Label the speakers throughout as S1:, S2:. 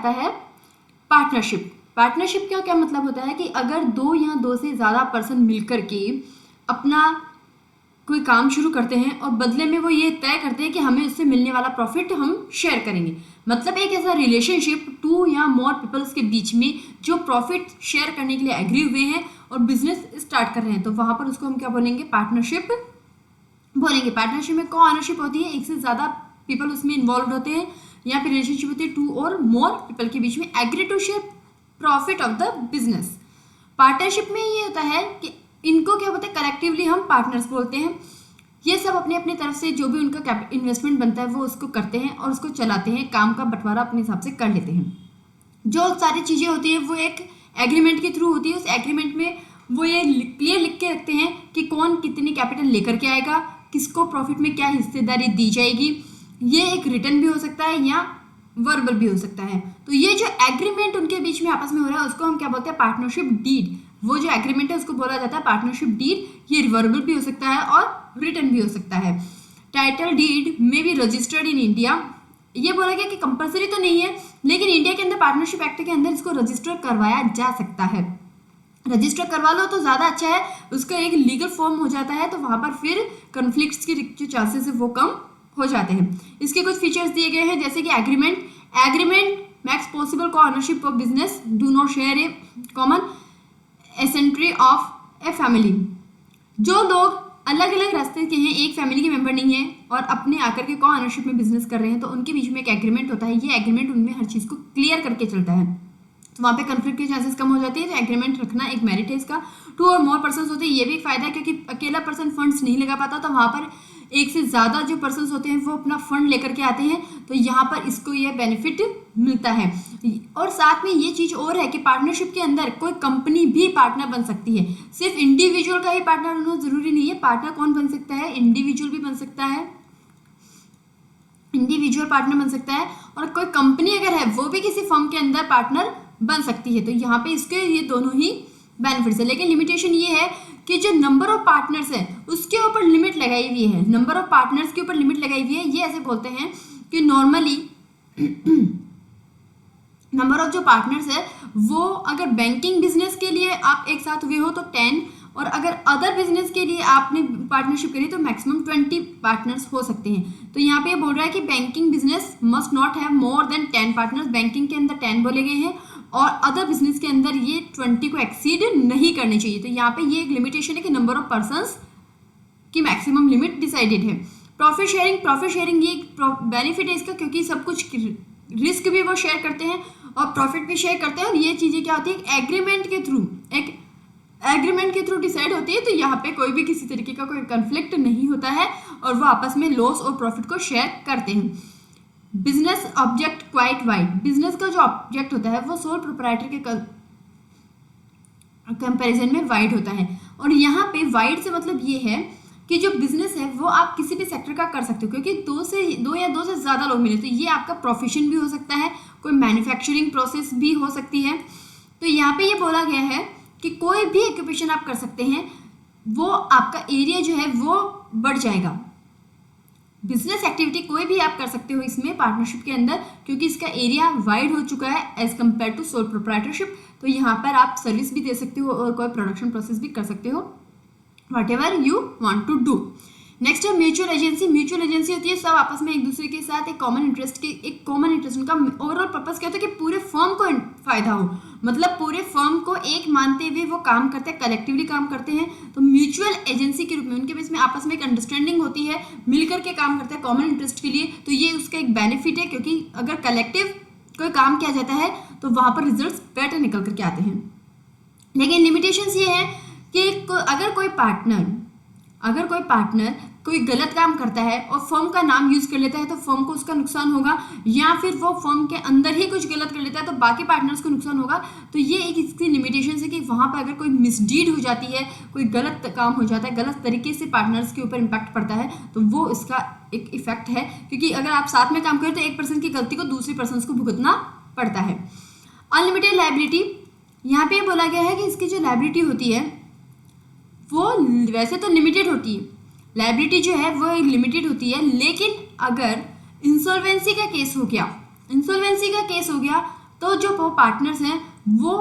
S1: आता है partnership. Partnership का क्या मतलब होता है कि अगर दो या दो से ज़्यादा पर्सन मिलकर के अपना कोई काम शुरू करते हैं और बदले में वो ये तय करते हैं कि हमें उससे मिलने वाला प्रॉफिट हम शेयर करेंगे। मतलब एक ऐसा रिलेशनशिप टू या मोर पीपल्स के बीच में जो प्रॉफिट शेयर करने के लिए एग्री हुए हैं और बिजनेस स्टार्ट कर रहे हैं, तो वहाँ पर उसको हम क्या बोलेंगे, पार्टनरशिप बोलेंगे। पार्टनरशिप में को ऑनरशिप होती है, एक से ज़्यादा पीपल उसमें इन्वॉल्व होते हैं, या फिर रिलेशनशिप होती है टू और मोर पीपल के बीच में agree to share profit of the business. Partnership में ये होता है कि इनको क्या बोलते हैं, कलेक्टिवली हम पार्टनर्स बोलते हैं। ये सब अपने अपनी तरफ से जो भी उनका इन्वेस्टमेंट बनता है वो उसको करते हैं और उसको चलाते हैं, काम का बंटवारा अपने हिसाब से कर लेते हैं। जो सारी चीज़ें होती है वो एक एग्रीमेंट के थ्रू होती है। उस एग्रीमेंट में वो ये क्लियर लिख के रखते हैं कि कौन कितनी कैपिटल लेकर के आएगा, किसको प्रॉफिट में क्या हिस्सेदारी दी जाएगी। ये एक रिटर्न भी हो सकता है या वर्बल भी हो सकता है। तो ये जो एग्रीमेंट उनके बीच में आपस में हो रहा है उसको हम क्या बोलते हैं, पार्टनरशिप डीड। वो जो एग्रीमेंट है उसको बोला जाता है पार्टनरशिप डीड। ये वर्बल भी हो सकता है और रिटर्न भी हो सकता है। टाइटल डीड में बी रजिस्टर्ड इन इंडिया। ये बोला गया कि कंपलसरी तो नहीं है, लेकिन इंडिया के अंदर पार्टनरशिप एक्ट के अंदर इसको रजिस्टर करवाया जा सकता है। रजिस्टर करवा लो तो ज़्यादा अच्छा है, उसका एक लीगल फॉर्म हो जाता है, तो वहाँ पर फिर कन्फ्लिक्ट्स के जो चांसेस है वो कम हो जाते हैं। इसके कुछ फीचर्स दिए गए हैं, जैसे कि एग्रीमेंट मैक्स पॉसिबल को ownership of business, do not share a common ancestry of a family. जो लोग अलग अलग रास्ते के हैं, एक फैमिली के मेंबर नहीं है और अपने आकर के को ऑनरशिप में बिजनेस कर रहे हैं, तो उनके बीच में एक एग्रीमेंट होता है। ये एग्रीमेंट उनमें हर चीज़ को क्लियर करके चलता है, तो वहाँ पे कन्फ्लिक्ट के चांसेस कम हो जाते हैं। तो एग्रीमेंट रखना एक मेरिट है इसका। टू और मोर पर्सन होते हैं, ये भी एक फायदा है, क्योंकि अकेला पर्सन फंड्स नहीं लगा पाता, तो वहाँ पर एक से ज़्यादा जो पर्सन होते हैं वो अपना फंड लेकर के आते हैं, तो यहाँ पर इसको ये बेनिफिट मिलता है। और साथ में ये चीज़ और है कि पार्टनरशिप के अंदर कोई कंपनी भी पार्टनर बन सकती है। सिर्फ इंडिविजुअल का ही पार्टनर होना जरूरी नहीं है। पार्टनर कौन बन सकता है, इंडिविजुअल भी बन सकता है, इंडिविजुअल पार्टनर बन सकता है, और कोई कंपनी अगर है वो भी किसी फर्म के अंदर पार्टनर बन सकती है। तो यहाँ पे इसके ये दोनों ही बेनिफिट्स है। लेकिन लिमिटेशन ये है कि जो नंबर ऑफ पार्टनर्स है उसके ऊपर लिमिट लगाई हुई है। नंबर ऑफ पार्टनर्स के ऊपर लिमिट लगाई हुई है। ये ऐसे बोलते हैं कि नॉर्मली नंबर ऑफ जो पार्टनर्स है वो अगर बैंकिंग बिजनेस के लिए आप एक साथ हुए हो तो 10, और अगर अदर बिजनेस के लिए आपने पार्टनरशिप करी तो मैक्सिमम 20 पार्टनर्स हो सकते हैं। तो यहाँ पे ये बोल रहा है कि banking business must not have more than 10 partners. Banking के अंदर 10 बोले गए हैं और अदर बिजनेस के अंदर ये 20 को एक्सीड नहीं करनी चाहिए। तो यहाँ पे ये एक लिमिटेशन है कि नंबर ऑफ पर्सन्स की मैक्सिमम लिमिट डिसाइडेड है। प्रॉफिट शेयरिंग ये बेनिफिट है इसका, क्योंकि सब कुछ रिस्क भी वो शेयर करते हैं और प्रॉफिट भी शेयर करते हैं। और ये चीज़ें क्या होती है, एग्रीमेंट के थ्रू डिसाइड होती है। तो यहाँ पे कोई भी किसी तरीके का कोई कन्फ्लिक्ट नहीं होता है और वो आपस में लॉस और प्रॉफिट को शेयर करते हैं। Business object quite wide. Business का जो ऑब्जेक्ट होता है वो सोल प्रोप्राइटर के कंपैरिजन में वाइड होता है। और यहाँ पे वाइड से मतलब ये है कि जो बिजनेस है वो आप किसी भी सेक्टर का कर सकते हो, क्योंकि दो या दो से ज़्यादा लोग मिले, तो ये आपका प्रोफेशन भी हो सकता है, कोई मैन्युफैक्चरिंग प्रोसेस भी हो सकती है। तो यहाँ पे ये बोला गया है कि कोई भी ऑक्यूपेशन आप कर सकते हैं, वो आपका एरिया जो है वो बढ़ जाएगा। बिजनेस एक्टिविटी कोई भी आप कर सकते हो इसमें पार्टनरशिप के अंदर, क्योंकि इसका एरिया वाइड हो चुका है as compare to sole proprietorship. तो यहाँ पर आप सर्विस भी दे सकते हो और कोई प्रोडक्शन प्रोसेस भी कर सकते हो, whatever you want to do। Next है म्यूचुअल एजेंसी। म्यूचुअल एजेंसी होती है सब आपस में एक दूसरे के साथ एक कॉमन इंटरेस्ट उनका ओवरऑल पर्पस क्या होता है कि पूरे फर्म को फायदा हो, मतलब पूरे फर्म को एक मानते हुए वो काम करते हैं, कलेक्टिवली काम करते हैं। तो म्यूचुअल एजेंसी के रूप में उनके बीच में आपस में एक अंडरस्टैंडिंग होती है, मिलकर के काम करते हैं कॉमन इंटरेस्ट के लिए। तो ये उसका एक बेनिफिट है, क्योंकि अगर कलेक्टिव कोई काम किया जाता है तो वहाँ पर रिजल्ट बेटर निकल करके आते हैं। लेकिन लिमिटेशंस ये है कि अगर कोई पार्टनर कोई गलत काम करता है और फर्म का नाम यूज कर लेता है तो फर्म को उसका नुकसान होगा, या फिर वो फर्म के अंदर ही कुछ गलत कर लेता है तो बाकी पार्टनर्स को नुकसान होगा। तो ये एक इसकी लिमिटेशन है कि वहाँ पर अगर कोई मिसडीड हो जाती है, कोई गलत काम हो जाता है, गलत तरीके से पार्टनर्स के ऊपर इम्पैक्ट पड़ता है, तो वो इसका एक इफेक्ट है। क्योंकि अगर आप साथ में काम करें तो एक पर्सन की गलती को दूसरी पर्सन को भुगतना पड़ता है। Unlimited liability. यहाँ पे बोला गया है कि इसकी जो लायबिलिटी होती है वो वैसे तो लिमिटेड होती है, लायबिलिटी जो है वो लिमिटेड होती है, लेकिन अगर इंसॉल्वेंसी का केस हो गया वो पार्टनर्स हैं वो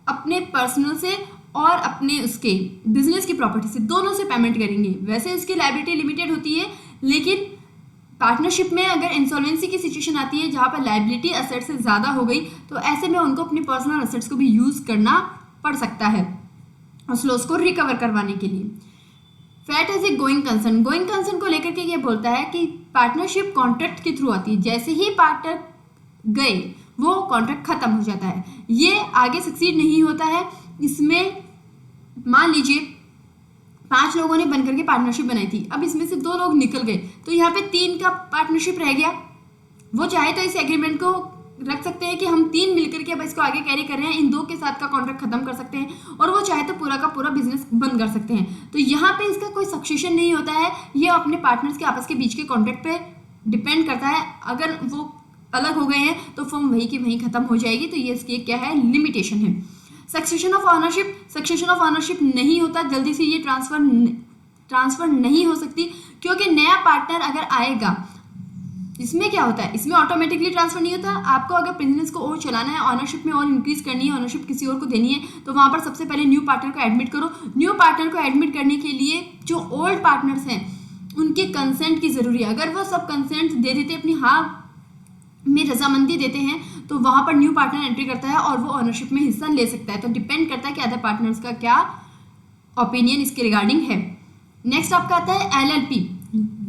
S1: अपने पर्सनल से और अपने उसके बिजनेस की प्रॉपर्टी से दोनों से पेमेंट करेंगे। वैसे उसकी लायबिलिटी लिमिटेड होती है, लेकिन पार्टनरशिप में अगर इंसॉल्वेंसी की सिचुएशन आती है जहाँ पर लायबिलिटी असेट से ज़्यादा हो गई, तो ऐसे में उनको अपनी पर्सनल असेट्स को भी यूज़ करना पड़ सकता है उस लॉस को रिकवर करवाने के लिए। Fat as a going concern को लेकर के ये बोलता है कि पार्टनरशिप कॉन्ट्रैक्ट के थ्रू आती है। जैसे ही पार्टनर गए वो कॉन्ट्रैक्ट खत्म हो जाता है, ये आगे सक्सीड नहीं होता है। इसमें मान लीजिए 5 लोगों ने बनकर के पार्टनरशिप बनाई थी, अब इसमें से 2 लोग निकल गए, तो यहाँ पे 3 का पार्टनरशिप रह गया। वो चाहे तो इस एग्रीमेंट को रख सकते हैं कि हम 3 मिलकर के अब इसको आगे कैरी कर रहे हैं, इन 2 के साथ का कॉन्ट्रैक्ट खत्म कर सकते हैं, और वो चाहे तो पूरा का पूरा बिजनेस बंद कर सकते हैं। तो यहाँ पे इसका कोई सक्सेशन नहीं होता है, ये अपने पार्टनर्स के आपस के बीच के कॉन्ट्रैक्ट पे डिपेंड करता है। अगर वो अलग हो गए हैं तो फर्म वहीं की वहीं खत्म हो जाएगी, तो ये इसकी क्या है, लिमिटेशन है। सक्सेशन ऑफ ऑनरशिप नहीं होता, जल्दी से ये ट्रांसफर नहीं हो सकती, क्योंकि नया पार्टनर अगर आएगा, इसमें क्या होता है, इसमें ऑटोमेटिकली ट्रांसफर नहीं होता। आपको अगर बिजनेस को और चलाना है, ऑनरशिप में और इंक्रीज करनी है, ऑनरशिप किसी और को देनी है, तो वहां पर सबसे पहले न्यू पार्टनर को एडमिट करो। न्यू पार्टनर को एडमिट करने के लिए जो ओल्ड पार्टनर्स हैं उनके कंसेंट की जरूरी है। अगर वो सब कंसेंट दे देते, अपनी हाँ में रजामंदी देते हैं, तो वहां पर न्यू पार्टनर एंट्री करता है और वो ऑनरशिप में हिस्सा ले सकता है। तो डिपेंड करता है कि अदर पार्टनर्स का क्या ओपिनियन इसके रिगार्डिंग है। नेक्स्ट आपका आता है एलएलपी,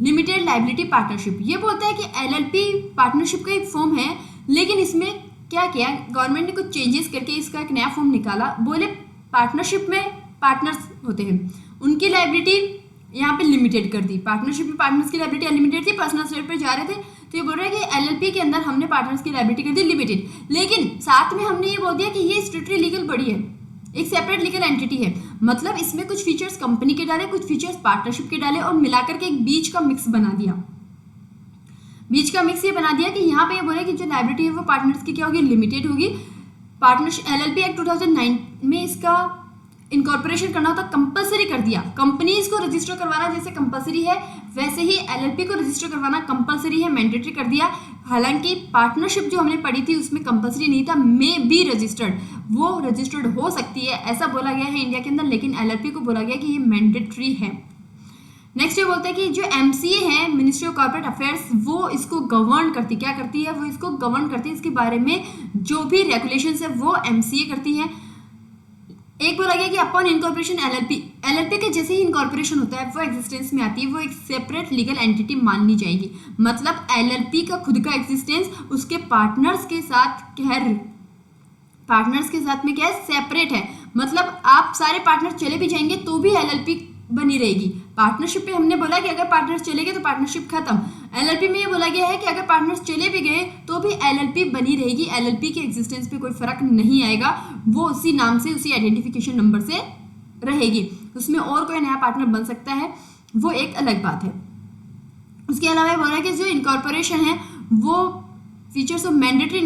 S1: लिमिटेड लायबिलिटी पार्टनरशिप। ये बोलता है कि एलएलपी पार्टनरशिप का एक फॉर्म है, लेकिन इसमें क्या किया, गवर्नमेंट ने कुछ चेंजेस करके इसका एक नया फॉर्म निकाला। बोले पार्टनरशिप में पार्टनर्स होते हैं, उनकी लायबिलिटी यहाँ पे लिमिटेड कर दी। पार्टनरशिप में पार्टनर्स की लायबिलिटी अनलिमिटेड थी, पर्सनल स्टेट पर जा रहे थे, तो ये बोल रहा है कि एलएलपी के अंदर हमने पार्टनर्स की लायबिलिटी कर दी लिमिटेड, लेकिन साथ में हमने ये बोल दिया कि ये स्टेटरी लीगल बॉडी है, एक सेपरेट लीगल एंटिटी है। मतलब इसमें कुछ फीचर्स कंपनी के डाले, कुछ फीचर्स पार्टनरशिप के डाले, और मिलाकर के एक बीच का मिक्स बना दिया। बीच का मिक्स ये बना दिया कि यहाँ पे ये बोले कि जो लायबिलिटी है वो पार्टनर्स की क्या होगी, लिमिटेड होगी। पार्टनरशिप एलएलपी एक्ट 2009 में इसका इनकॉर्पोरेशन करना होता, कंपलसरी कर दिया। कंपनीज को रजिस्टर करवाना जैसे कंपलसरी है, वैसे ही एलएलपी को रजिस्टर करवाना कंपलसरी है, मैंडेटरी कर दिया। हालांकि पार्टनरशिप जो हमने पढ़ी थी उसमें कंपलसरी नहीं था, मे बी रजिस्टर्ड, वो रजिस्टर्ड हो सकती है, ऐसा बोला गया है इंडिया के अंदर, लेकिन एलएलपी को बोला गया कि ये मैंडेटरी है। नेक्स्ट ये बोलता है कि जो एमसीए है, मिनिस्ट्री ऑफ कॉर्पोरेट अफेयर्स, वो इसको गवर्न करती, क्या करती है, वो इसको गवर्न करती है। इसके बारे में जो भी रेगुलेशंस है वो एमसीए करती है। एक बोला गया कि अपॉन इनकॉर्पोरेशन एलएलपी के जैसे ही इनकॉर्पोरेशन होता है वो एग्जिस्टेंस में आती है, वो एक सेपरेट लीगल एंटिटी माननी जाएगी। मतलब एलएलपी का खुद का एग्जिस्टेंस उसके पार्टनर्स के साथ में क्या है, सेपरेट है। मतलब आप सारे पार्टनर चले भी जाएंगे तो भी एलएलपी बनी रहेगी। पार्टनरशिप पे हमने बोला कि अगर पार्टनर्स चले गए तो पार्टनरशिप खत्म। एलएलपी में ये बोला गया है कि अगर पार्टनर्स चले भी गए तो भी एलएलपी बनी रहेगी, एलएलपी के एग्जिस्टेंस पे कोई फर्क नहीं आएगा, वो उसी नाम से, उसी आइडेंटिफिकेशन नंबर से रहेगी। उसमें और कोई नया पार्टनर बन सकता है, वो एक अलग बात है। उसके अलावा ये बोल रहा है कि जो इनकॉर्पोरेशन है वो फीचर्स ऑफ मैंडेटरी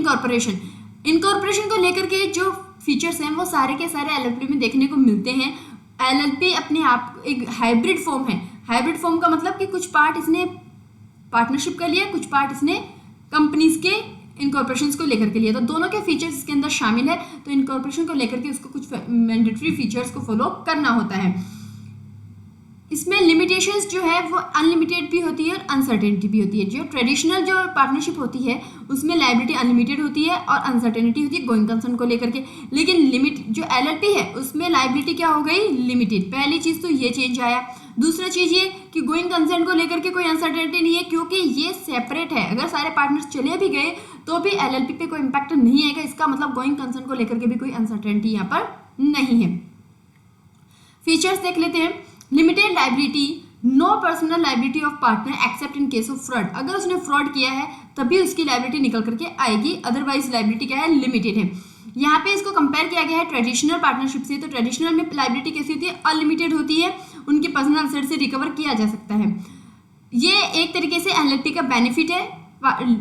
S1: इनकॉर्पोरेशन को लेकर के जो फीचर्स हैं वो सारे के सारे एलएलपी में देखने को मिलते हैं। एलएलपी अपने आप एक हाइब्रिड फॉर्म है। हाइब्रिड फॉर्म का मतलब कि कुछ पार्ट इसने पार्टनरशिप का लिया, कुछ पार्ट इसने कंपनीज के इनकॉर्पोरेशन को लेकर के लिया, तो दोनों के फीचर्स इसके अंदर शामिल है। तो इनकॉर्पोरेशन को लेकर के उसको कुछ मैंडेटरी फीचर्स को फॉलो करना होता है। इसमें लिमिटेशंस जो है वो अनलिमिटेड भी होती है और अनसर्टेनिटी भी होती है। जो ट्रेडिशनल जो पार्टनरशिप होती है उसमें लायबिलिटी अनलिमिटेड होती है और अनसर्टेनिटी होती है गोइंग कंसर्न को लेकर के। लेकिन लिमिट जो एलएलपी है उसमें लायबिलिटी क्या हो गई, लिमिटेड। पहली चीज़ तो ये चेंज आया। दूसरा चीज़ ये कि गोइंग कंसर्न को लेकर के कोई अनसर्टेनिटी नहीं है, क्योंकि ये सेपरेट है। अगर सारे पार्टनर्स चले भी गए तो भी एलएलपी पे कोई इम्पैक्ट नहीं आएगा। इसका मतलब गोइंग कंसर्न को लेकर के भी कोई अनसर्टेनिटी यहाँ पर नहीं है। फीचर्स देख लेते हैं। Limited liability, no personal liability of partner except in case of fraud. अगर उसने फ्रॉड किया है तभी उसकी लायबिलिटी निकल करके आएगी, अदरवाइज लायबिलिटी क्या है, लिमिटेड है। यहाँ पे इसको कंपेयर किया गया है ट्रेडिशनल पार्टनरशिप से। तो ट्रेडिशनल में लायबिलिटी कैसी होती है, अनलिमिटेड होती है, उनकी पर्सनल एसेट से रिकवर किया जा सकता है। ये एक तरीके से एलएलपी का बेनिफिट है।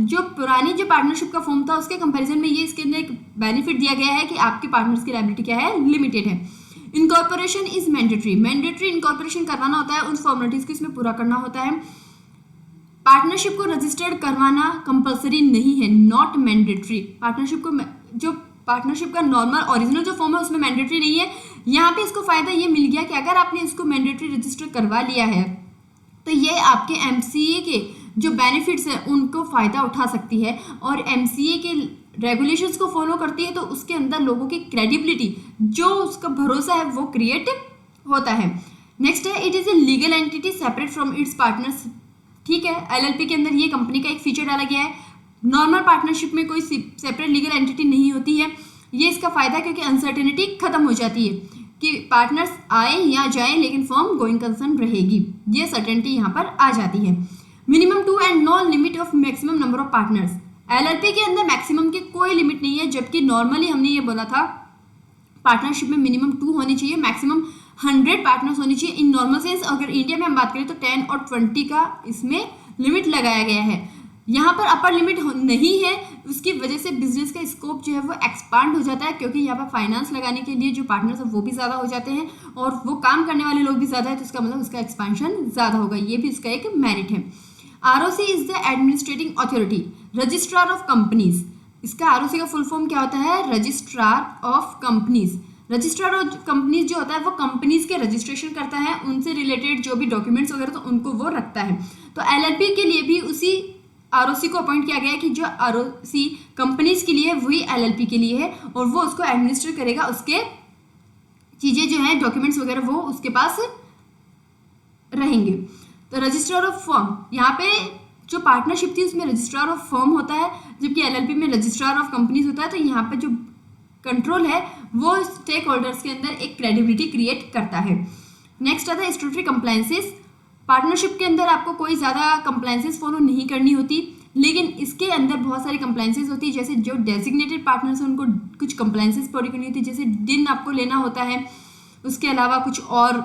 S1: जो पुरानी जो पार्टनरशिप का फॉर्म था उसके कंपैरिजन में ये इसके अंदर एक बेनिफिट दिया गया है कि आपके पार्टनर्स की लायबिलिटी क्या है, लिमिटेड है। इनकॉर्पोरेशन इज मैंडेटरी इनकॉर्पोरेशन करवाना होता है, उन फॉर्मेलिटीज को इसमें पूरा करना होता है। पार्टनरशिप को रजिस्टर्ड करवाना कंपलसरी नहीं है, नॉट मैंडेटरी। पार्टनरशिप को जो पार्टनरशिप का नॉर्मल ओरिजिनल जो फॉर्म है उसमें मैंडेटरी नहीं है। यहाँ पे इसको फ़ायदा ये मिल गया कि अगर आपने इसको मैंडेटरी रजिस्टर करवा लिया है तो ये आपके एमसीए के जो बेनिफिट्स हैं उनको फ़ायदा उठा सकती है, और एमसीए के रेगुलेशंस को फॉलो करती है, तो उसके अंदर लोगों की क्रेडिबिलिटी, जो उसका भरोसा है, वो क्रिएट होता है। नेक्स्ट है, it is a legal entity separate from its partners. ठीक है, एलएलपी के अंदर ये कंपनी का एक फीचर डाला गया है। नॉर्मल पार्टनरशिप में कोई सेपरेट लीगल एंटिटी नहीं होती है। ये इसका फ़ायदा है क्योंकि अनसर्टेनिटी खत्म हो जाती है कि पार्टनर्स आए या जाएं लेकिन फर्म गोइंग कंसर्न रहेगी, ये सर्टेनिटी यहाँ पर आ जाती है। Minimum 2 and no limit of maximum number of partners. LLP के अंदर मैक्सिमम की कोई लिमिट नहीं है, जबकि नॉर्मली हमने ये बोला था पार्टनरशिप में मिनिमम 2 होनी चाहिए, मैक्सिमम 100 पार्टनर्स होनी चाहिए इन नॉर्मल सेंस। अगर इंडिया में हम बात करें तो 10 और 20 का इसमें लिमिट लगाया गया है। यहाँ पर अपर लिमिट नहीं है, उसकी वजह से बिजनेस का स्कोप जो है वो एक्सपांड हो जाता है, क्योंकि यहाँ पर फाइनेंस लगाने के लिए जो पार्टनर्स है वो भी ज़्यादा हो जाते हैं और वो काम करने वाले लोग भी ज़्यादा है, तो इसका मतलब उसका एक्सपेंशन ज़्यादा होगा, ये भी उसका एक मेरिट है। ROC is the administrating authority, registrar of companies. इसका आरओसी का फुल फॉर्म क्या होता है? Registrar of companies. Registrar of companies जो होता है वो कंपनीज के रजिस्ट्रेशन करता है, उनसे रिलेटेड जो भी डॉक्यूमेंट्स वगैरह तो उनको वो रखता है। तो एलएलपी के लिए भी उसी आरओसी को अपॉइंट किया गया है कि जो आरओसी कंपनीज के लिए वही एलएलपी के लिए है, और वो उसको एडमिनिस्टर करेगा, उसके चीज़ें जो हैं डॉक्यूमेंट्स वगैरह वो उसके पास रहेंगे। तो रजिस्ट्रार ऑफ फर्म, यहाँ पे जो पार्टनरशिप थी उसमें रजिस्ट्रार ऑफ फर्म होता है, जबकि एलएलपी में रजिस्ट्रार ऑफ कंपनीज होता है। तो यहाँ पे जो कंट्रोल है वो स्टेक होल्डर्स के अंदर एक क्रेडिबिलिटी क्रिएट करता है। नेक्स्ट आता है स्टैट्यूटरी कंप्लायंसेस। पार्टनरशिप के अंदर आपको कोई ज़्यादा कंप्लायंसेस फॉलो नहीं करनी होती, लेकिन इसके अंदर बहुत सारी कंप्लायंसेस होती है। जैसे जो डेजिग्नेटेड पार्टनर्स हैं उनको कुछ कंप्लायंसेस फॉलो करनी होती है, जैसे दिन आपको लेना होता है, उसके अलावा कुछ और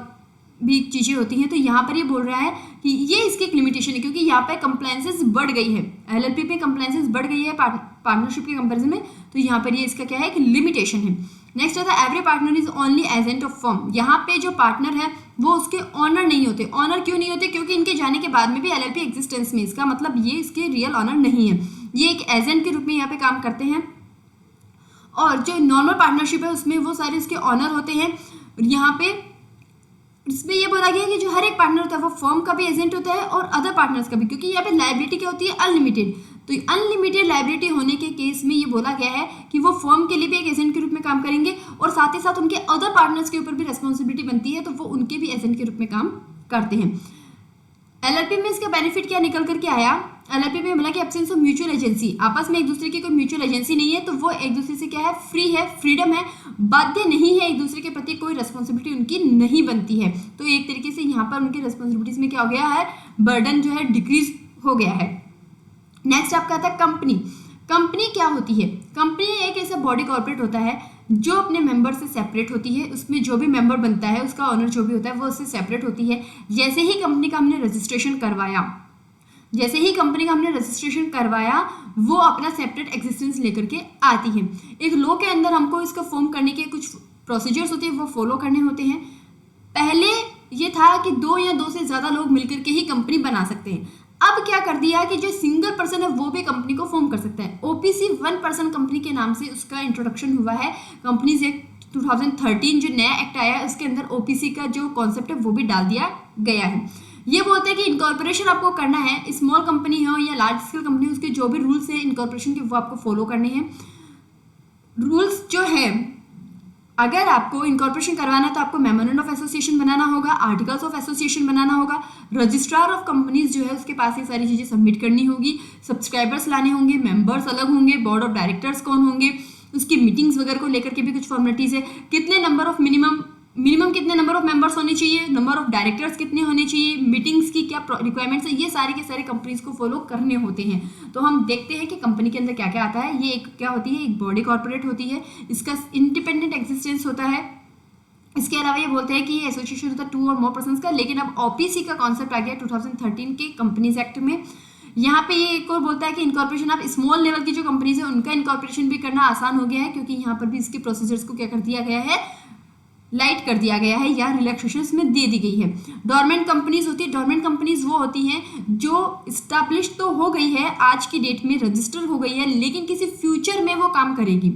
S1: भी चीज़ें होती हैं। तो यहाँ पर ये बोल रहा है कि ये इसकी एक लिमिटेशन है, क्योंकि यहाँ पे कंप्लायंसेस बढ़ गई है, एलएलपी पे कंप्लायंसेस बढ़ गई है पार्टनरशिप के कंपैरिजन में, तो यहाँ पर ये इसका क्या है, एक लिमिटेशन है। नेक्स्ट आता है every partner is only agent of firm. यहाँ पे जो पार्टनर है वो उसके ऑनर नहीं होते। ऑनर क्यों नहीं होते? क्योंकि इनके जाने के बाद में भी एलएलपी एग्जिस्टेंस में, इसका मतलब ये इसके रियल ऑनर नहीं है, ये एक एजेंट के रूप में यहाँ पे काम करते हैं। और जो नॉर्मल पार्टनरशिप है उसमें वो सारे इसके ऑनर होते हैं। यहाँ पे इसमें ये बोला गया है कि जो हर एक पार्टनर होता है वो फर्म का भी एजेंट होता है और अदर पार्टनर्स का भी, क्योंकि यहाँ पे लायबिलिटी क्या होती है? अनलिमिटेड। तो अनलिमिटेड लायबिलिटी होने के केस में ये बोला गया है कि वो फर्म के लिए भी एक एजेंट के रूप में काम करेंगे, और साथ ही साथ उनके अदर पार्टनर्स के ऊपर भी रिस्पॉन्सिबिलिटी बनती है, तो वो उनके भी एजेंट के रूप में काम करते हैं। एलएलपी में इसका बेनिफिट क्या निकल करके आया? एलएलपी में बोला कि एब्सेंस ऑफ म्यूचुअल एजेंसी, आपस में एक दूसरे की कोई म्यूचुअल एजेंसी नहीं है, तो वो एक दूसरे से क्या है, फ्री है, फ्रीडम है, बाध्य नहीं है, एक दूसरे के प्रति कोई रिस्पॉन्सिबिलिटी उनकी नहीं बनती है। तो एक तरीके से यहाँ पर उनकी रिस्पॉन्सिबिलिटीज में क्या हो गया है, बर्डन जो है डिक्रीज हो गया है। नेक्स्ट आपका आता है कंपनी। कंपनी क्या होती है? कंपनी एक ऐसा बॉडी कॉर्पोरेट होता है जो अपने मेंबर से सेपरेट होती है, उसमें जो भी मेंबर बनता है उसका ऑनर जो भी होता है वो उससे सेपरेट होती है। जैसे ही कंपनी का हमने रजिस्ट्रेशन करवाया, वो अपना सेपरेट एग्जिस्टेंस लेकर के आती है। एक लॉ के अंदर हमको इसका फॉर्म करने के कुछ प्रोसीजर्स होते हैं, वो फॉलो करने होते हैं। पहले ये था कि 2 या 2 से ज़्यादा लोग मिलकर के ही कंपनी बना सकते हैं। अब क्या कर दिया कि जो सिंगल पर्सन है वो भी कंपनी को फॉर्म कर सकता है। ओपीसी 1 पर्सन कंपनी के नाम से उसका इंट्रोडक्शन हुआ है। कंपनीज एक्ट 2013 जो नया एक्ट आया है उसके अंदर ओपीसी का जो कॉन्सेप्ट है वो भी डाल दिया गया है। ये बोलते हैं कि इनकॉर्पोरेशन आपको करना है, स्मॉल कंपनी हो या लार्ज स्केल कंपनी, उसके जो भी रूल्स हैं इनकॉर्पोरेशन के वो आपको फॉलो करने हैं। रूल्स जो है, अगर आपको इनकॉर्पोरेशन करवाना है तो आपको मेमोरेंडम ऑफ एसोसिएशन बनाना होगा, आर्टिकल्स ऑफ एसोसिएशन बनाना होगा, रजिस्ट्रार ऑफ कंपनीज जो है उसके पास ये सारी चीज़ें सबमिट करनी होगी, सब्सक्राइबर्स लाने होंगे, मेंबर्स अलग होंगे, बोर्ड ऑफ डायरेक्टर्स कौन होंगे, उसकी मीटिंग्स वगैरह को लेकर के भी कुछ फॉर्मेलिटीज़ है, कितने नंबर ऑफ मिनिमम कितने नंबर ऑफ मेंबर्स होने चाहिए, नंबर ऑफ डायरेक्टर्स कितने होने चाहिए, मीटिंग्स की क्या रिक्वायरमेंट्स है, ये सारे के सारे कंपनीज को फॉलो करने होते हैं। तो हम देखते हैं कि कंपनी के अंदर क्या क्या आता है। ये एक क्या होती है, एक बॉडी कॉर्पोरेट होती है, इसका इंडिपेंडेंट एग्जिस्टेंस होता है। इसके अलावा ये बोलते हैं कि ये एसोसिएशन होता है 2 और मोर पर्सन्स का, लेकिन अब ओपीसी का कॉन्सेप्ट आ गया 2013 के कंपनीज एक्ट में। यहाँ पे ये एक और बोलता है कि इनकॉर्पोरेशन आप स्मॉल लेवल की जो कंपनीज है उनका इनकॉर्पोरेशन भी करना आसान हो गया है, क्योंकि यहाँ पर भी इसके प्रोसीजर्स को क्या कर दिया गया है, लाइट कर दिया गया है या रिलैक्सेशन में दे दी गई है। डोरमेंट कंपनीज होती है, डोरमेंट कंपनीज वो होती हैं जो इस्टेब्लिश तो हो गई है, आज की डेट में रजिस्टर हो गई है, लेकिन किसी फ्यूचर में वो काम करेगी।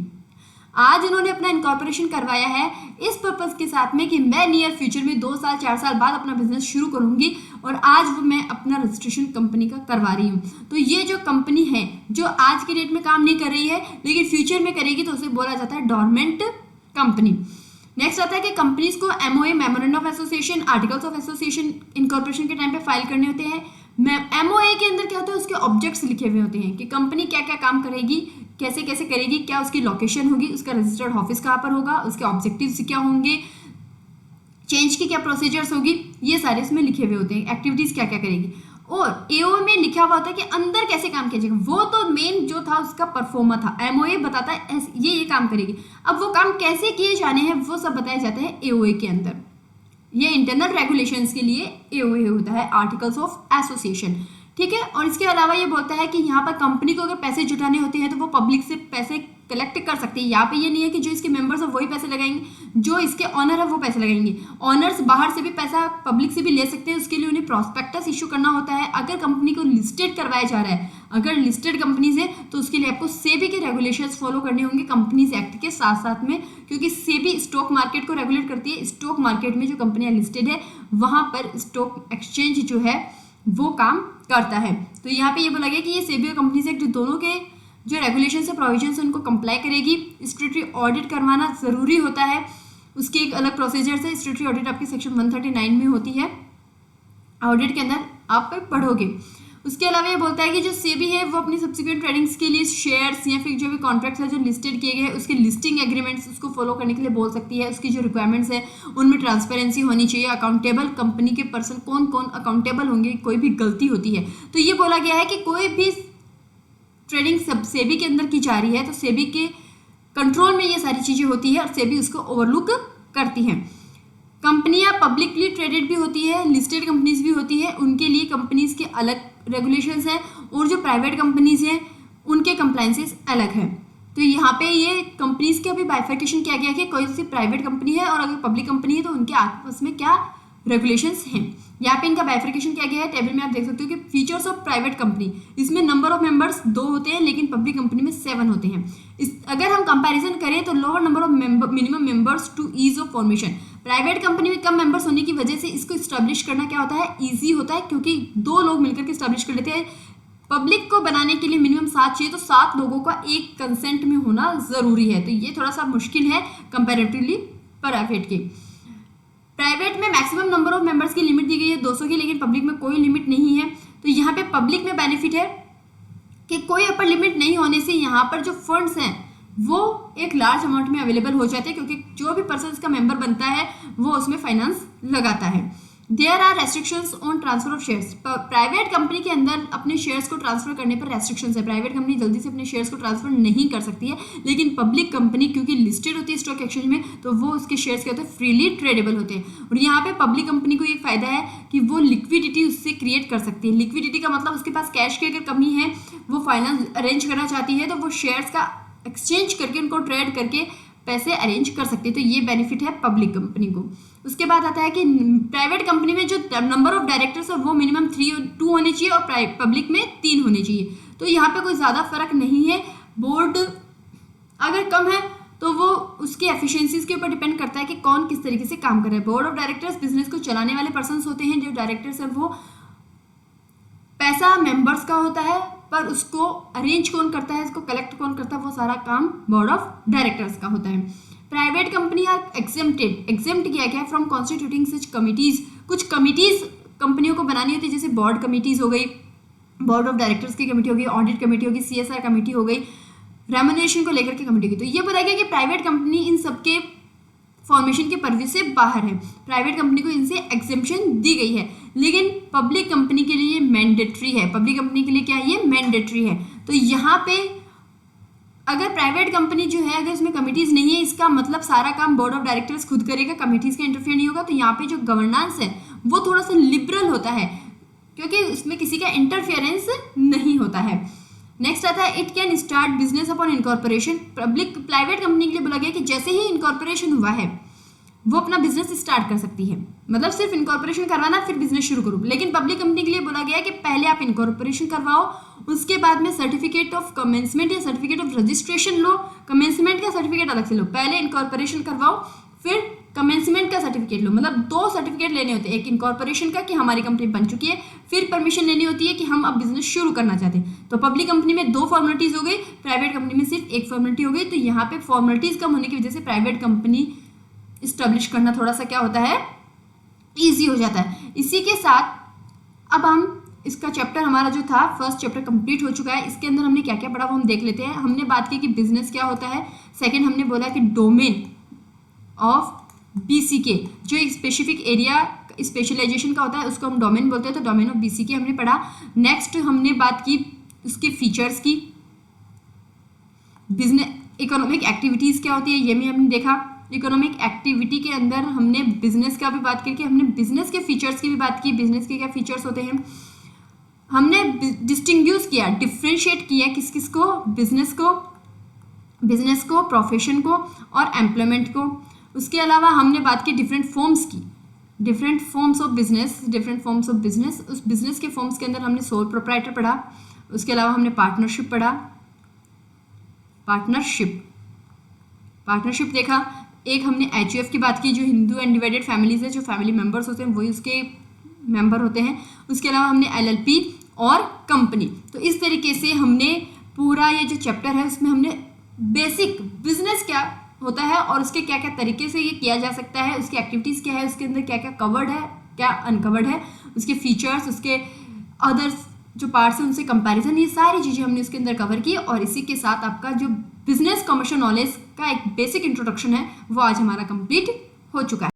S1: आज उन्होंने अपना इनकॉर्पोरेशन करवाया है इस पर्पस के साथ में कि मैं नियर फ्यूचर में 2 साल 4 साल बाद अपना बिजनेस शुरू करूंगी, और आज वो मैं अपना रजिस्ट्रेशन कंपनी का करवा रही हूँ। तो ये जो कंपनी है जो आज के डेट में काम नहीं कर रही है लेकिन फ्यूचर में करेगी, तो उसे बोला जाता है डोरमेंट कंपनी। नेक्स्ट आता है कि कंपनीज को MOA, memorandum of association, articles of association incorporation के टाइम पे फाइल करने होते हैं। एमओए के अंदर क्या होता है, उसके ऑब्जेक्ट्स लिखे हुए होते हैं कि कंपनी क्या क्या काम करेगी, कैसे कैसे करेगी, क्या उसकी लोकेशन होगी, उसका रजिस्टर्ड ऑफिस कहाँ पर होगा, उसके ऑब्जेक्टिव्स क्या होंगे, चेंज की क्या प्रोसीजर्स होगी, ये सारे इसमें लिखे हुए होते हैं, एक्टिविटीज क्या क्या करेगी। और एओ में लिखा हुआ होता है कि अंदर कैसे काम किया जाएगा, वो तो मेन जो था उसका परफॉर्मर था। एमओए बताता है ये काम करेगी, अब वो काम कैसे किए जाने हैं वो सब बताया जाता है एओए के अंदर। ये इंटरनल रेगुलेशंस के लिए एओए होता है, आर्टिकल्स ऑफ एसोसिएशन, ठीक है। और इसके अलावा ये बोलता है कि यहाँ पर कंपनी को अगर पैसे जुटाने होते हैं तो वो पब्लिक से पैसे कलेक्ट कर सकती है। यहाँ पे ये नहीं है कि जो इसके मेंबर्स है वही पैसे लगाएंगे, जो इसके ऑनर है वो पैसे लगाएंगे। ऑनर्स बाहर से भी पैसा पब्लिक से भी ले सकते हैं, उसके लिए उन्हें प्रॉस्पेक्टस इशू करना होता है। अगर कंपनी को लिस्टेड करवाया जा रहा है, अगर लिस्टेड कंपनीज है तो उसके लिए आपको सेबी के रेगुलेशंस फॉलो करने होंगे कंपनीज एक्ट के साथ साथ में, क्योंकि सेबी स्टॉक मार्केट को रेगुलेट करती है। स्टॉक मार्केट में जो कंपनियां लिस्टेड है वहां पर स्टॉक एक्सचेंज जो है वो काम करता है। तो यहाँ पे ये बोला गया कि ये सेबी और कंपनीज एक्ट दोनों के जो रेगुलेशंस है, प्रोविजंस उनको कंप्लाई करेगी। स्टैट्यूटरी ऑडिट करवाना ज़रूरी होता है, उसकी एक अलग प्रोसीजर है। स्टैट्यूटरी ऑडिट आपकी सेक्शन 139 में होती है, ऑडिट के अंदर आप पढ़ोगे। उसके अलावा ये बोलता है कि जो सेबी है वो अपनी सब्सिक्वेंट ट्रेडिंग्स के लिए शेयर्स या फिर जो भी कॉन्ट्रैक्ट्स है जो लिस्टेड किए गए उसके लिस्टिंग एग्रीमेंट्स उसको फॉलो करने के लिए बोल सकती है। उसकी जो रिक्वायरमेंट्स है उनमें ट्रांसपेरेंसी होनी चाहिए, अकाउंटेबल कंपनी के पर्सन कौन कौन अकाउंटेबल होंगे, कोई भी गलती होती है तो ये बोला गया है कि कोई भी ट्रेडिंग सब सेबी के अंदर की जा रही है तो सेबी के कंट्रोल में ये सारी चीज़ें होती है और सेबी उसको ओवरलुक करती हैं। कंपनियां पब्लिकली ट्रेडेड भी होती है, लिस्टेड कंपनीज भी होती है, उनके लिए कंपनीज के अलग रेगुलेशंस हैं, और जो प्राइवेट कंपनीज हैं उनके कंप्लाइंसेस अलग हैं। तो यहाँ पे ये कंपनीज के अभी बाइफर्केशन किया गया कि कोई सी प्राइवेट कंपनी है और अगर पब्लिक कंपनी है तो उनके आपस में क्या रेगुलेशंस हैं। यहाँ पे इनका बाइफर्केशन किया गया है, टेबल में आप देख सकते हो कि फीचर्स ऑफ प्राइवेट कंपनी, इसमें नंबर ऑफ मेंबर्स 2 होते हैं लेकिन पब्लिक कंपनी में 7 होते हैं। अगर हम कंपैरिजन करें तो lower number of minimum members to ease of formation, private company में कम मेंबर्स होने की वजह से इसको स्टैब्लिश करना क्या होता है, ईजी होता है, क्योंकि 2 लोग मिलकर के स्टैब्लिश कर लेते हैं। पब्लिक को बनाने के लिए मिनिमम 7 चाहिए, तो 7 लोगों का एक कंसेंट में होना जरूरी है, तो ये थोड़ा सा मुश्किल है कंपैरेटिवली प्राइवेट के। प्राइवेट में मैक्सिमम नंबर ऑफ मेंबर्स की लिमिट दी गई है 200 की, लेकिन पब्लिक में कोई लिमिट नहीं है। तो यहाँ पे पब्लिक में बेनिफिट है कि कोई अपर लिमिट नहीं होने से यहाँ पर जो फंड्स हैं वो एक लार्ज अमाउंट में अवेलेबल हो जाते हैं, क्योंकि जो भी पर्सन इसका मेंबर बनता है वो उसमें फाइनेंस लगाता है। There are restrictions on transfer of shares, private company के अंदर अपने शेयर्स को ट्रांसफर करने पर रेस्ट्रिक्शंस है। प्राइवेट कंपनी जल्दी से अपने शेयर्स को ट्रांसफर नहीं कर सकती है, लेकिन पब्लिक कंपनी क्योंकि लिस्टेड होती है स्टॉक एक्सचेंज में तो वो उसके शेयर्स क्या होते हैं, फ्रीली ट्रेडेबल होते हैं। और यहाँ पे पब्लिक कंपनी को एक फायदा है कि वो लिक्विडिटी उससे क्रिएट कर सकती है। लिक्विडिटी का मतलब उसके पास कैश की अगर कमी है, वो फाइनेंस अरेंज करना चाहती है तो वो शेयर्स का एक्सचेंज करके उनको ट्रेड करके पैसे अरेंज कर सकते हैं, तो ये बेनिफिट है पब्लिक कंपनी को। उसके बाद आता है कि प्राइवेट कंपनी में जो नंबर ऑफ डायरेक्टर्स है वो मिनिमम 2 होने चाहिए और पब्लिक में 3 होने चाहिए। तो यहाँ पे कोई ज़्यादा फर्क नहीं है। बोर्ड अगर कम है तो वो उसकी एफिशिएंसीज के ऊपर डिपेंड करता है कि कौन किस तरीके से काम कर रहा है। बोर्ड ऑफ डायरेक्टर्स बिजनेस को चलाने वाले पर्सन होते हैं, जो डायरेक्टर्स है वो पैसा मेंबर्स का होता है, पर उसको अरेंज कौन करता है, इसको कलेक्ट कौन करता है, वो सारा काम बोर्ड ऑफ डायरेक्टर्स का होता है। प्राइवेट कंपनी आर एग्जेम्प्ट किया गया है फ्रॉम कॉन्स्टिट्यूटिंग सच कमिटीज। कुछ कमिटीज कंपनियों को बनानी होती है, जैसे बोर्ड कमिटीज हो गई, बोर्ड ऑफ डायरेक्टर्स की कमेटी होगी, ऑडिट कमेटी होगी, CSR कमेटी हो गई, रेम्युनरेशन को लेकर के कमेटी होगी। तो ये बताया गया कि प्राइवेट कंपनी इन सबके फॉर्मेशन के पर्वी से बाहर है, प्राइवेट कंपनी को इनसे एग्जेम्पशन दी गई है, लेकिन पब्लिक कंपनी के लिए मैंडेटरी है। पब्लिक कंपनी के लिए क्या है, ये मैंडेटरी है। तो यहाँ पे अगर प्राइवेट कंपनी जो है अगर इसमें कमिटीज नहीं है, इसका मतलब सारा काम बोर्ड ऑफ डायरेक्टर्स खुद करेगा, कमिटीज का इंटरफेयर नहीं होगा। तो यहाँ पे जो गवर्नेंस है वो थोड़ा सा लिबरल होता है, क्योंकि इसमें किसी का इंटरफेरेंस नहीं होता है। नेक्स्ट आता है it can start business upon incorporation. Private company के लिए बोला गया कि जैसे ही इनकॉर्पोरेशन हुआ है वो अपना बिजनेस स्टार्ट कर सकती है। मतलब सिर्फ इनकॉर्पोरेशन करवाना फिर बिजनेस शुरू करो। लेकिन पब्लिक कंपनी के लिए बोला गया है कि पहले आप इनकॉर्पोरेशन करवाओ, उसके बाद में सर्टिफिकेट ऑफ कमेंसमेंट या certificate of registration low. Commencement का सर्टिफिकेट अलग से लो, पहले इनकॉर्पोरेशन करवाओ फिर कमेंसमेंट का सर्टिफिकेट लो। मतलब 2 सर्टिफिकेट लेने होते हैं, एक इनकॉर्पोरेशन का कि हमारी कंपनी बन चुकी है, फिर परमिशन लेनी होती है कि हम अब बिजनेस शुरू करना चाहते हैं। तो पब्लिक कंपनी में 2 फॉर्मेलिटीज हो गई, प्राइवेट कंपनी में सिर्फ 1 फॉर्मेलिटी हो गई। तो यहाँ पे फॉर्मेलिटीज कम होने की वजह से प्राइवेट कंपनी इस्टेब्लिश करना थोड़ा सा क्या होता है, ईजी हो जाता है। इसी के साथ अब हम इसका चैप्टर हमारा जो था फर्स्ट चैप्टर कंप्लीट हो चुका है। इसके अंदर हमने क्या क्या पढ़ा वो हम देख लेते हैं। हमने बात की कि बिजनेस क्या होता है। सेकंड हमने बोला कि डोमेन ऑफ BCK, जो एक स्पेसिफिक एरिया स्पेशलाइजेशन का होता है उसको हम डोमेन बोलते हैं, तो डोमेन ऑफ BCK हमने पढ़ा। नेक्स्ट हमने बात की उसके फीचर्स की। बिजनेस इकोनॉमिक एक्टिविटीज़ क्या होती है ये भी हमने देखा। इकोनॉमिक एक्टिविटी के अंदर हमने बिजनेस का भी बात करके हमने बिजनेस के फीचर्स की भी बात की, बिजनेस के क्या फीचर्स होते हैं। हमने डिस्टिंग्विश किया, डिफ्रेंशिएट किया किस किस को, बिजनेस को, प्रोफेशन को और एम्प्लॉयमेंट को। उसके अलावा हमने बात की डिफरेंट फॉर्म्स की, डिफरेंट फॉर्म्स ऑफ बिजनेस। उस बिजनेस के फॉर्म्स के अंदर हमने सोल प्रोप्राइटर पढ़ा। उसके अलावा हमने पार्टनरशिप पढ़ा, पार्टनरशिप देखा। एक हमने HUF की बात की, जो हिंदू अनडिवाइडेड फैमिलीज है, जो फैमिली मेंबर्स होते हैं वही उसके मेंबर होते हैं। उसके अलावा हमने LLP और कंपनी। तो इस तरीके से हमने पूरा ये जो चैप्टर है उसमें हमने बेसिक बिजनेस क्या होता है और उसके क्या क्या तरीके से ये किया जा सकता है, उसकी एक्टिविटीज़ क्या है, उसके अंदर क्या क्या कवर्ड है, क्या अनकवर्ड है, उसके फीचर्स, उसके अदर्स जो पार्ट्स हैं उनसे कंपैरिजन, ये सारी चीज़ें हमने उसके अंदर कवर की। और इसी के साथ आपका जो बिजनेस कमर्शियल नॉलेज का एक बेसिक इंट्रोडक्शन है वो आज हमारा कंप्लीट हो चुका है।